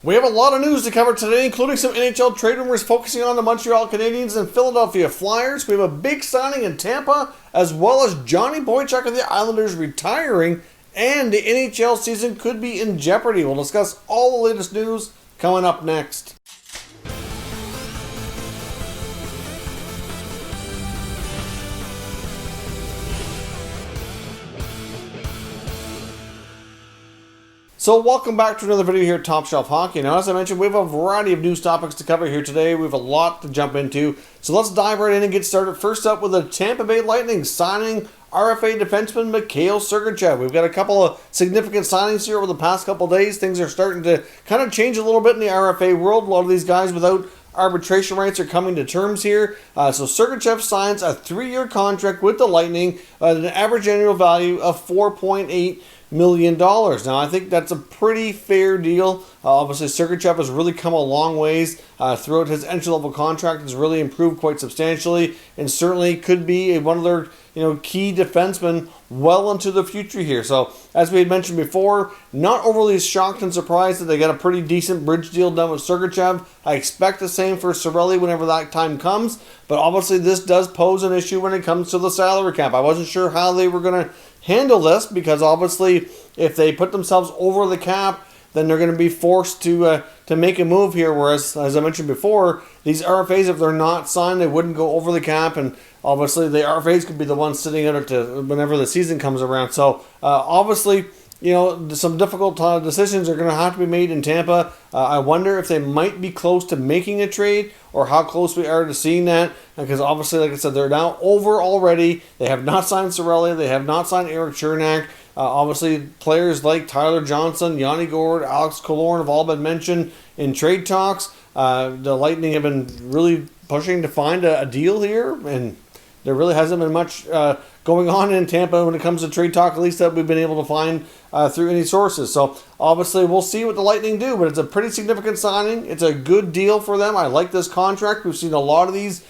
We have a lot of news to cover today, including some NHL trade rumors focusing on the Montreal Canadiens and Philadelphia Flyers. We have a big signing in Tampa, as well as Johnny Boychuk of the Islanders retiring, and the NHL season could be in jeopardy. We'll discuss all the latest news coming up next. So welcome back to another video here at Top Shelf Hockey. Now, as I mentioned, we have a variety of news topics to cover here today. We have a lot to jump into. So let's dive right in and get started. First up with the Tampa Bay Lightning signing RFA defenseman Mikhail Sergachev. We've got a couple of significant signings here over the past couple of days. Things are starting to kind of change a little bit in the RFA world. A lot of these guys without arbitration rights are coming to terms here. So Sergachev signs a 3-year contract with the Lightning at an average annual value of $4.8 million. Now, I think that's a pretty fair deal. Obviously, Sergachev has really come a long ways throughout his entry-level contract. Has really improved quite substantially, and certainly could be one of their key defensemen well into the future here. So, as we had mentioned before, not overly shocked and surprised that they got a pretty decent bridge deal done with Sergachev. I expect the same for Cirelli whenever that time comes, but obviously this does pose an issue when it comes to the salary cap. I wasn't sure how they were going to handle this, because obviously if they put themselves over the cap, then they're going to be forced to make a move here. Whereas, as I mentioned before, these RFAs, if they're not signed, they wouldn't go over the cap, and obviously the RFAs could be the ones sitting out to whenever the season comes around. So obviously, some difficult decisions are going to have to be made in Tampa. I wonder if they might be close to making a trade, or how close we are to seeing that. Because obviously, like I said, they're now over already. They have not signed Cirelli. They have not signed Erik Chernak. Obviously, players like Tyler Johnson, Yanni Gourde, Alex Killorn have all been mentioned in trade talks. The Lightning have been really pushing to find a deal here, and there really hasn't been much going on in Tampa when it comes to trade talk, at least that we've been able to find through any sources. So obviously we'll see what the Lightning do, but it's a pretty significant signing. It's a good deal for them. I like this contract. We've seen a lot of these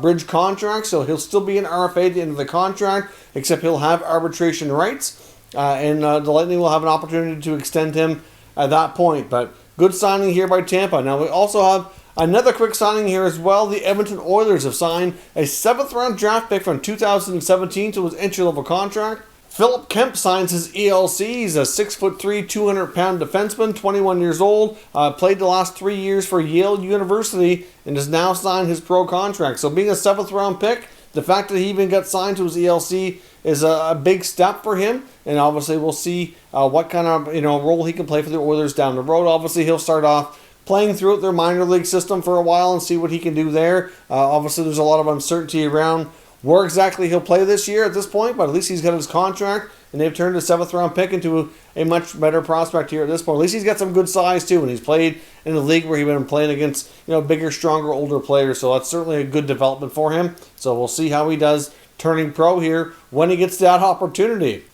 bridge contracts, so he'll still be an RFA at the end of the contract, except he'll have arbitration rights, and the Lightning will have an opportunity to extend him at that point. But good signing here by Tampa. Now we also have another quick signing here as well. The Edmonton Oilers have signed a 7th-round draft pick from 2017 to his entry-level contract. Philip Kempe signs his ELC. He's a 6'3", 200-pound defenseman, 21 years old. Played the last 3 years for Yale University and has now signed his pro contract. So being a 7th-round pick, the fact that he even got signed to his ELC is a big step for him. And obviously we'll see what kind of role he can play for the Oilers down the road. Obviously he'll start off playing throughout their minor league system for a while and see what he can do there. Obviously, there's a lot of uncertainty around where exactly he'll play this year at this point, but at least he's got his contract, and they've turned a 7th-round pick into a much better prospect here at this point. At least he's got some good size, too, and he's played in a league where he's been playing against bigger, stronger, older players, so that's certainly a good development for him. So we'll see how he does turning pro here when he gets that opportunity.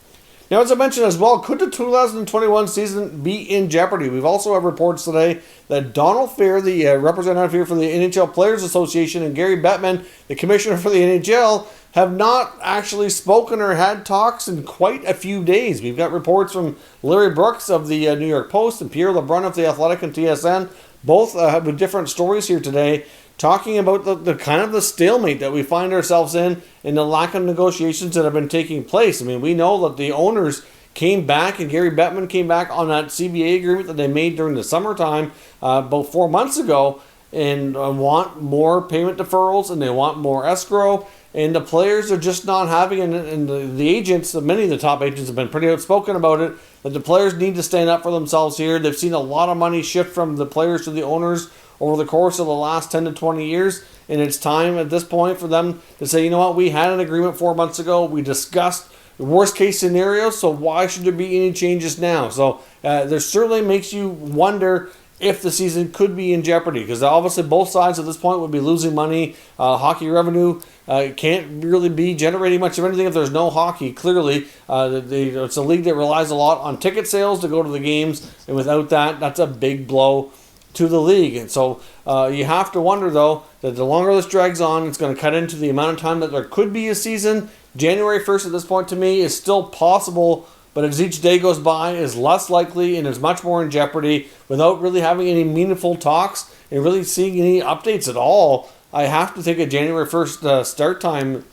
Now, as I mentioned as well, could the 2021 season be in jeopardy? We've also have reports today that Donald Fair, the representative here for the NHL Players Association, and Gary Bettman, the commissioner for the NHL, have not actually spoken or had talks in quite a few days. We've got reports from Larry Brooks of the New York Post and Pierre LeBrun of the Athletic and TSN, both with different stories here today, talking about the kind of the stalemate that we find ourselves in the lack of negotiations that have been taking place. I mean, we know that the owners came back, and Gary Bettman came back on that CBA agreement that they made during the summertime about 4 months ago, and want more payment deferrals, and they want more escrow, and the players are just not having it, and the agents, many of the top agents have been pretty outspoken about it, that the players need to stand up for themselves here. They've seen a lot of money shift from the players to the owners over the course of the last 10 to 20 years, and it's time at this point for them to say, you know what, we had an agreement 4 months ago, we discussed the worst case scenario, so why should there be any changes now? So there certainly makes you wonder if the season could be in jeopardy, because obviously both sides at this point would be losing money. Hockey revenue can't really be generating much of anything if there's no hockey. Clearly, it's a league that relies a lot on ticket sales to go to the games, and without that, that's a big blow to the league. And so you have to wonder, though, that the longer this drags on, it's going to cut into the amount of time that there could be a season. January 1st at this point, to me, is still possible but as each day goes by, is less likely and is much more in jeopardy without really having any meaningful talks and really seeing any updates at all. I have to think a January 1st start time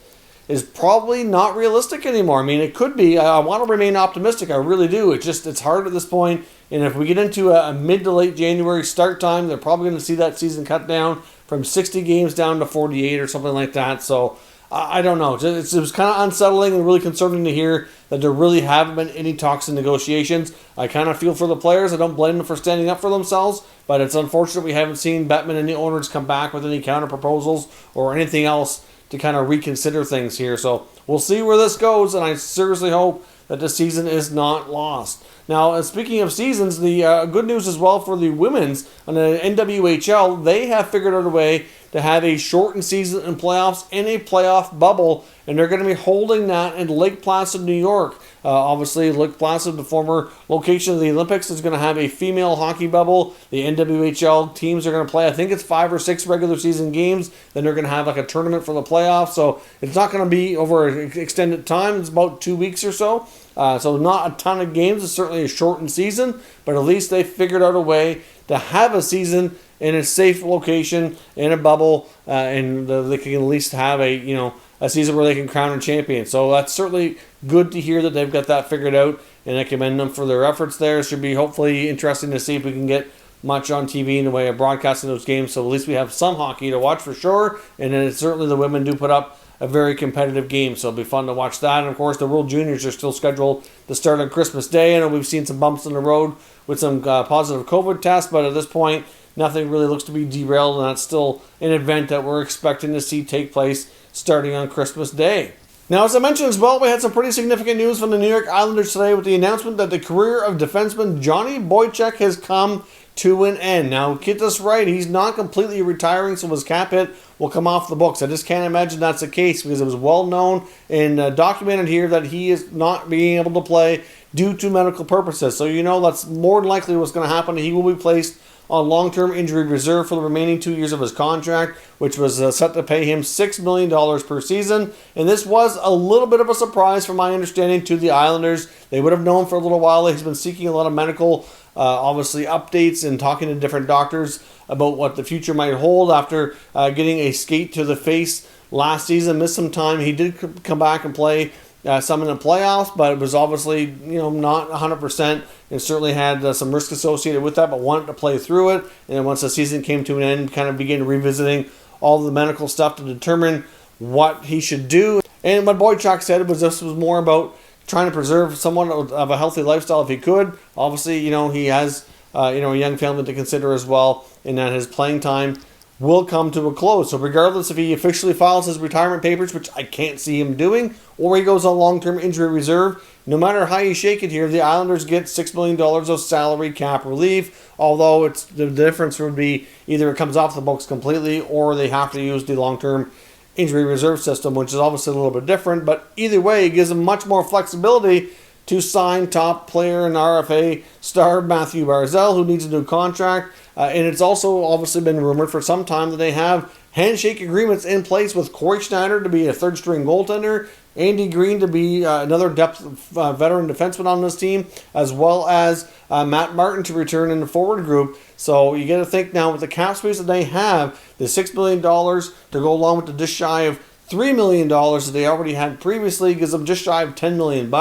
is probably not realistic anymore. I mean, it could be. I want to remain optimistic. I really do. It's hard at this point. And if we get into a mid to late January start time, they're probably going to see that season cut down from 60 games down to 48 or something like that. So I don't know. It was kind of unsettling and really concerning to hear that there really haven't been any talks and negotiations. I kind of feel for the players. I don't blame them for standing up for themselves, but it's unfortunate we haven't seen Bettman and the owners come back with any counter proposals or anything else to kind of reconsider things here. So we'll see where this goes, and I seriously hope that the season is not lost. Now, speaking of seasons, the good news as well for the women's on the NWHL, they have figured out a way to have a shortened season and playoffs in a playoff bubble, and they're going to be holding that in Lake Placid, New York. Obviously, Lake Placid, the former location of the Olympics, is going to have a female hockey bubble. The NWHL teams are going to play, I think it's 5 or 6 regular season games. Then they're going to have like a tournament for the playoffs. So it's not going to be over an extended time. It's about 2 weeks or so. So not a ton of games. It's certainly a shortened season, but at least they figured out a way to have a season in a safe location, in a bubble, and they can at least have a season where they can crown a champion. So that's certainly good to hear that they've got that figured out, and I commend them for their efforts there. It should be hopefully interesting to see if we can get much on TV in the way of broadcasting those games, so at least we have some hockey to watch for sure, and then certainly the women do put up a very competitive game, so it'll be fun to watch that. And of course, the World Juniors are still scheduled to start on Christmas Day. I know we've seen some bumps in the road with some positive COVID tests, but at this point, nothing really looks to be derailed, and that's still an event that we're expecting to see take place starting on Christmas Day. Now, as I mentioned as well, we had some pretty significant news from the New York Islanders today with the announcement that the career of defenseman Johnny Boychuk has come to an end. Now, get this right, he's not completely retiring, so his cap hit will come off the books. I just can't imagine that's the case because it was well known and documented here that he is not being able to play due to medical purposes. So that's more than likely what's going to happen. He will be placed on long-term injury reserve for the remaining 2 years of his contract, which was set to pay him $6 million per season. And this was a little bit of a surprise, from my understanding, to the Islanders. They would have known for a little while that he's been seeking a lot of medical, obviously, updates and talking to different doctors about what the future might hold after getting a skate to the face last season. Missed some time. He did come back and play some in the playoffs, but it was obviously not 100%, and certainly had some risk associated with that, but wanted to play through it. And then once the season came to an end, kind of began revisiting all the medical stuff to determine what he should do. And what Boychuk said was this was more about trying to preserve somewhat of a healthy lifestyle if he could. Obviously, he has a young family to consider as well, and that his playing time will come to a close. So regardless if he officially files his retirement papers, which I can't see him doing, or he goes on long-term injury reserve, no matter how you shake it here, the Islanders get $6 million of salary cap relief, although the difference would be either it comes off the books completely or they have to use the long-term injury reserve system, which is obviously a little bit different, but either way, it gives them much more flexibility to sign top player and RFA star Matthew Barzal, who needs a new contract. And it's also obviously been rumored for some time that they have handshake agreements in place with Corey Schneider to be a third-string goaltender, Andy Green to be another depth veteran defenseman on this team, as well as Matt Martin to return in the forward group. So you got to think now with the cap space that they have, the $6 million to go along with the just shy of $3 million that they already had previously gives them just shy of $10 million.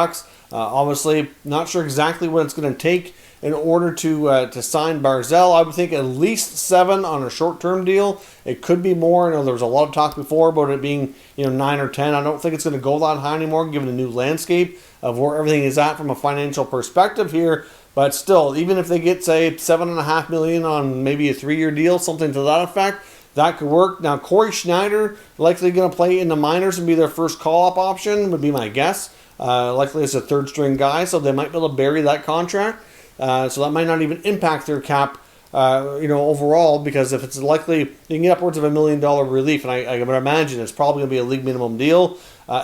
Obviously, not sure exactly what it's going to take in order to sign Barzal. I would think at least 7 on a short-term deal. It could be more. I know there was a lot of talk before about it being 9 or 10. I don't think it's going to go that high anymore, given the new landscape of where everything is at from a financial perspective here. But still, even if they get, say, $7.5 million on maybe a 3-year deal, something to that effect, that could work. Now, Corey Schneider likely going to play in the minors and be their first call-up option, would be my guess. Likely as a third-string guy, so they might be able to bury that contract. So that might not even impact their cap, overall, because if it's likely, you can get upwards of $1 million relief, and I would imagine it's probably going to be a league minimum deal.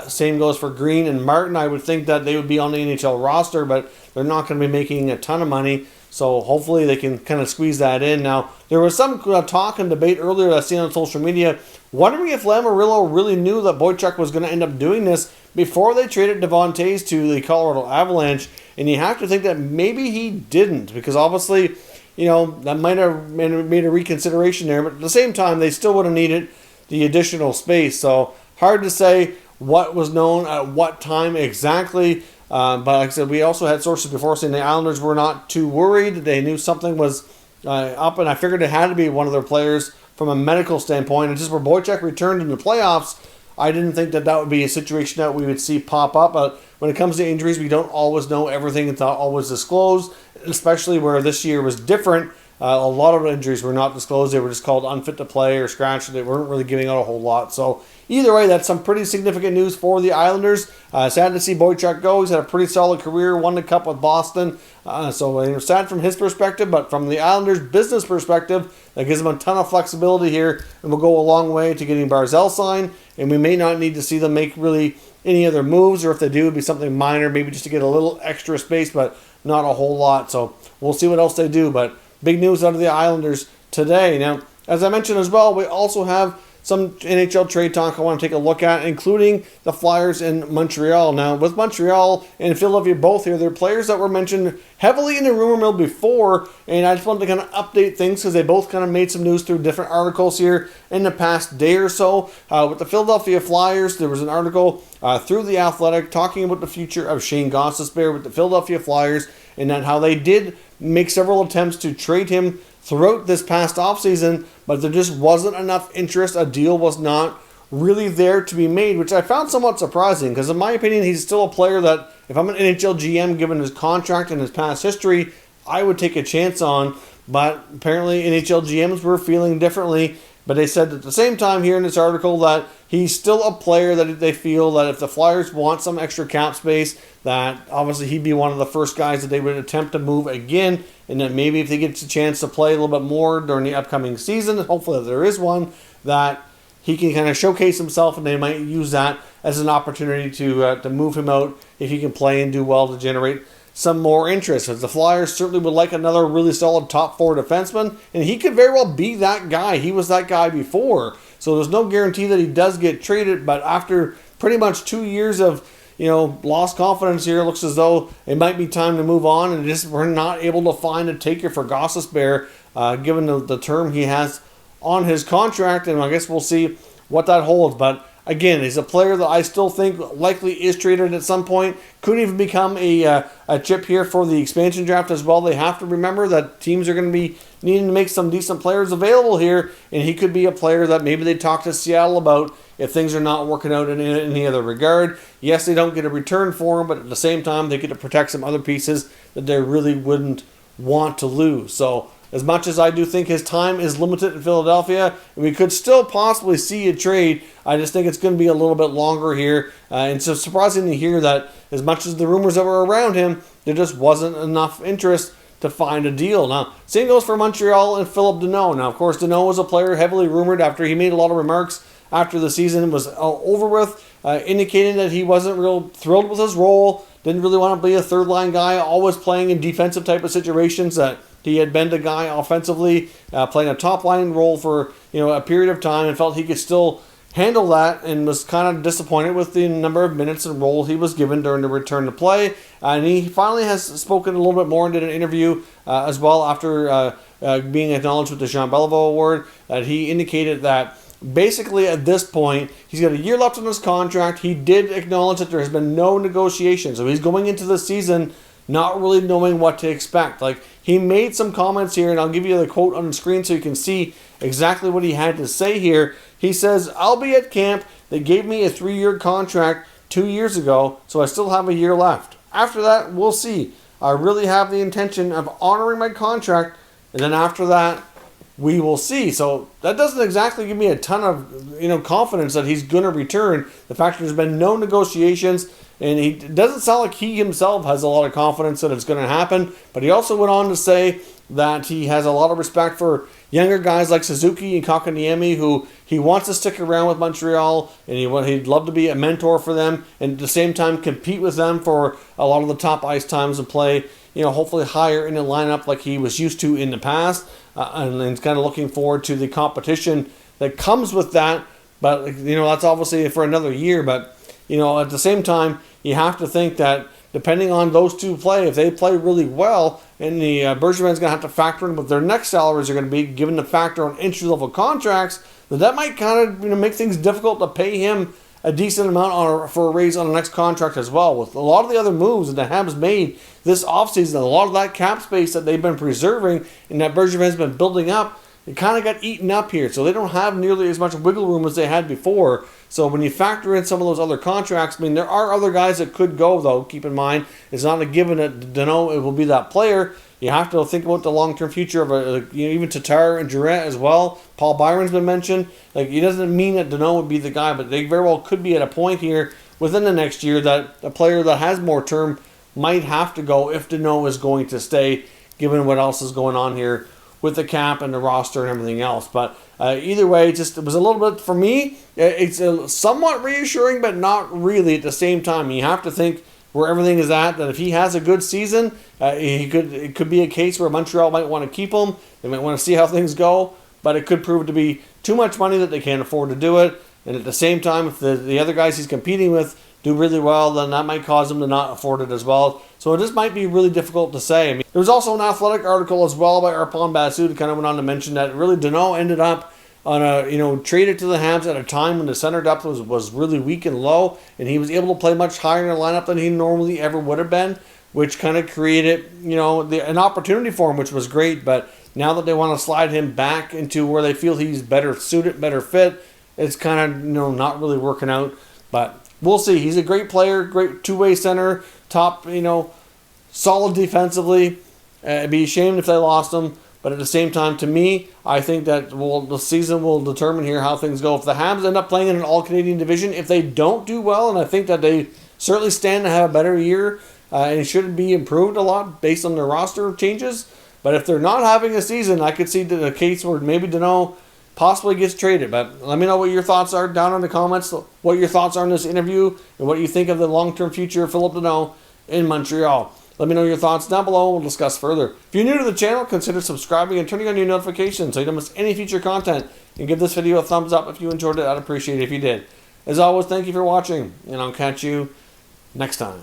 Same goes for Green and Martin. I would think that they would be on the NHL roster, but they're not going to be making a ton of money. So hopefully they can kind of squeeze that in. Now, there was some talk and debate earlier that I've seen on social media, wondering if Lamoriello really knew that Boychuk was going to end up doing this before they traded Devon Toews to the Colorado Avalanche. And you have to think that maybe he didn't, because obviously, that might have made a reconsideration there. But at the same time, they still would have needed the additional space. So hard to say what was known at what time exactly. But like I said, we also had sources before saying the Islanders were not too worried. They knew something was up, and I figured it had to be one of their players from a medical standpoint. And just where Boychuk returned in the playoffs, I didn't think that would be a situation that we would see pop up. But when it comes to injuries, we don't always know everything. It's not always disclosed, especially where this year was different. A lot of injuries were not disclosed. They were just called unfit to play or scratched. They weren't really giving out a whole lot. So either way, that's some pretty significant news for the Islanders. Sad to see Boychuk go. He's had a pretty solid career, won the cup with Boston. So sad from his perspective, but from the Islanders' business perspective, that gives them a ton of flexibility here and will go a long way to getting Barzal signed. And we may not need to see them make really any other moves, or if they do, it'd be something minor, maybe just to get a little extra space, but not a whole lot. So we'll see what else they do. But big news out of the Islanders today. Now, as I mentioned as well, we also have some NHL trade talk I want to take a look at, including the Flyers in Montreal. Now, with Montreal and Philadelphia both here, they're players that were mentioned heavily in the rumor mill before, and I just wanted to kind of update things because they both kind of made some news through different articles here in the past day or so. With the Philadelphia Flyers, there was an article through The Athletic talking about the future of Shayne Gostisbehere with the Philadelphia Flyers, and then how they did make several attempts to trade him throughout this past offseason, but there just wasn't enough interest. A deal was not really there to be made, which I found somewhat surprising, because in my opinion, he's still a player that, if I'm an NHL GM, given his contract and his past history, I would take a chance on. But apparently NHL GMs were feeling differently. But they said at the same time here in this article that he's still a player that they feel that if the Flyers want some extra cap space, that obviously he'd be one of the first guys that they would attempt to move again, and that maybe if he gets a chance to play a little bit more during the upcoming season, hopefully there is one, that he can kind of showcase himself, and they might use that as an opportunity to move him out if he can play and do well to generate some more interest, as the Flyers certainly would like another really solid top four defenseman, and he could very well be that guy. He was that guy before, so there's no guarantee that he does get traded, but after pretty much 2 years of lost confidence here, it looks as though it might be time to move on, and just we're not able to find a taker for Gostisbehere, given the term he has on his contract, and I guess we'll see what that holds. But again, he's a player that I still think likely is traded at some point. Could even become a chip here for the expansion draft as well. They have to remember that teams are going to be needing to make some decent players available here, and he could be a player that maybe they talk to Seattle about if things are not working out in any other regard. Yes, they don't get a return for him, but at the same time, they get to protect some other pieces that they really wouldn't want to lose. So as much as I do think his time is limited in Philadelphia, and we could still possibly see a trade, I just think it's going to be a little bit longer here. And so surprising to hear that as much as the rumors that were around him, there just wasn't enough interest to find a deal. Now, same goes for Montreal and Philip Danault. Now, of course, Danault was a player heavily rumored after he made a lot of remarks after the season was over with, indicating that he wasn't real thrilled with his role, didn't really want to be a third-line guy, always playing in defensive type of situations, that he had been the guy offensively, playing a top-line role for a period of time, and felt he could still handle that, and was kind of disappointed with the number of minutes and role he was given during the return to play. And he finally has spoken a little bit more and did an interview as well after being acknowledged with the Jean Beliveau Award, that he indicated that basically at this point, he's got a year left on his contract. He did acknowledge that there has been no negotiation, so he's going into the season not really knowing what to expect. Like, he made some comments here, and I'll give you the quote on the screen so you can see exactly what he had to say here. He says, "I'll be at camp. They gave me a 3-year contract 2 years ago, so I still have a year left. After that, we'll see. I really have the intention of honoring my contract, and then after that, we will see." So that doesn't exactly give me a ton of confidence that he's going to return. The fact that there's been no negotiations, and it doesn't sound like he himself has a lot of confidence that it's going to happen. But he also went on to say that he has a lot of respect for younger guys like Suzuki and Kakaniemi, who he wants to stick around with Montreal, and he'd love to be a mentor for them, and at the same time compete with them for a lot of the top ice times and play, hopefully higher in the lineup like he was used to in the past. And he's kind of looking forward to the competition that comes with that. But, that's obviously for another year. But, at the same time, you have to think that depending on those two play, if they play really well, and the Bergevin's going to have to factor in what their next salaries are going to be, given the factor on entry-level contracts, that might kind of make things difficult to pay him a decent amount for a raise on the next contract as well. With a lot of the other moves that the Habs made this offseason, a lot of that cap space that they've been preserving and that Bergevin has been building up, it kind of got eaten up here. So they don't have nearly as much wiggle room as they had before. So when you factor in some of those other contracts, there are other guys that could go, though. Keep in mind, it's not a given that Danault will be that player. You have to think about the long-term future of even Tatar and Durant as well. Paul Byron's been mentioned. It doesn't mean that Danault would be the guy, but they very well could be at a point here within the next year that a player that has more term might have to go if Danault is going to stay, given what else is going on here with the cap and the roster and everything else. But either way, it was a little bit, for me, it's somewhat reassuring, but not really at the same time. You have to think where everything is at, that if he has a good season, it could be a case where Montreal might want to keep him. They might want to see how things go, but it could prove to be too much money that they can't afford to do it. And at the same time, if the other guys he's competing with do really well, then that might cause him to not afford it as well. So it just might be really difficult to say. There was also an Athletic article as well by Arpon Basu that kind of went on to mention that really Danault ended up on traded to the Habs at a time when the center depth was really weak and low, and he was able to play much higher in the lineup than he normally ever would have been, which kind of created an opportunity for him, which was great. But now that they want to slide him back into where they feel he's better suited, better fit, it's kind of not really working out. But we'll see. He's a great player, great two-way center, top, solid defensively. It'd be a shame if they lost him. But at the same time, to me, I think that the season will determine here how things go. If the Habs end up playing in an all-Canadian division, if they don't do well, and I think that they certainly stand to have a better year, and it should be improved a lot based on their roster changes. But if they're not having a season, I could see the case where maybe Danault possibly gets traded. But let me know what your thoughts are down in the comments, what your thoughts are on this interview, and what you think of the long-term future of Philip Danault in Montreal. Let me know your thoughts down below, and we'll discuss further. If you're new to the channel, consider subscribing and turning on your notifications so you don't miss any future content. And give this video a thumbs up if you enjoyed it. I'd appreciate it if you did. As always, thank you for watching, and I'll catch you next time.